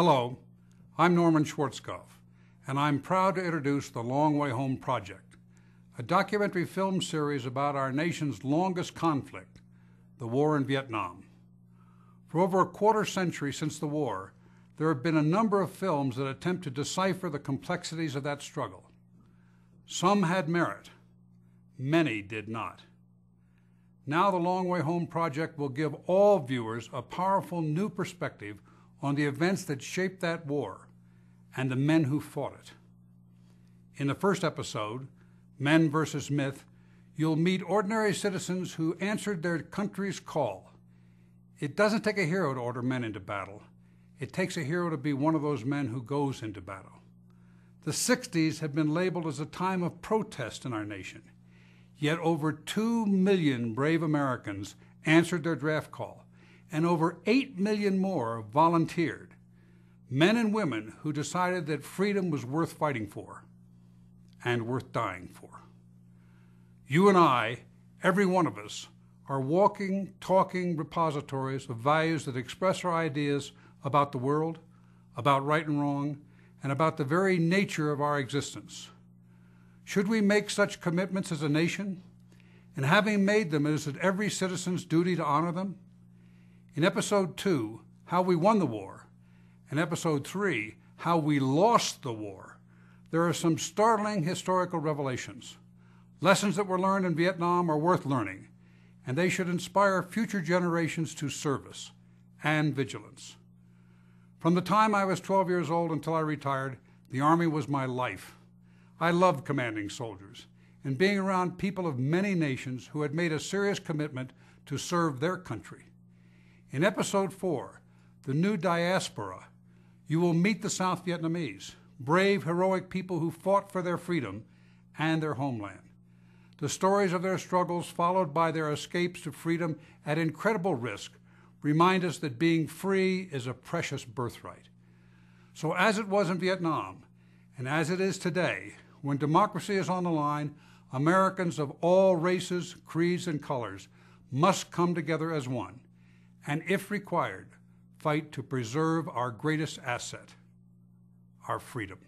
Hello, I'm Norman Schwarzkopf, and I'm proud to introduce the Long Way Home Project, a documentary film series about our nation's longest conflict, the war in Vietnam. For over a quarter century since the war, there have been a number of films that attempt to decipher the complexities of that struggle. Some had merit, many did not. Now the Long Way Home Project will give all viewers a powerful new perspective on the events that shaped that war and the men who fought it. In the first episode, Men versus Myth, you'll meet ordinary citizens who answered their country's call. It doesn't take a hero to order men into battle. It takes a hero to be one of those men who goes into battle. The 60s have been labeled as a time of protest in our nation, yet over 2 million brave Americans answered their draft call, and over 8 million more volunteered, men and women who decided that freedom was worth fighting for and worth dying for. You and I, every one of us, are walking, talking repositories of values that express our ideas about the world, about right and wrong, and about the very nature of our existence. Should we make such commitments as a nation? And having made them, is it every citizen's duty to honor them? In Episode 2, How We Won the War, and Episode 3, How We Lost the War, there are some startling historical revelations. Lessons that were learned in Vietnam are worth learning, and they should inspire future generations to service and vigilance. From the time I was 12 years old until I retired, the Army was my life. I loved commanding soldiers and being around people of many nations who had made a serious commitment to serve their country. In Episode 4, The New Diaspora, you will meet the South Vietnamese, brave, heroic people who fought for their freedom and their homeland. The stories of their struggles, followed by their escapes to freedom at incredible risk, remind us that being free is a precious birthright. So as it was in Vietnam, and as it is today, when democracy is on the line, Americans of all races, creeds, and colors must come together as one, and if required, fight to preserve our greatest asset, our freedom.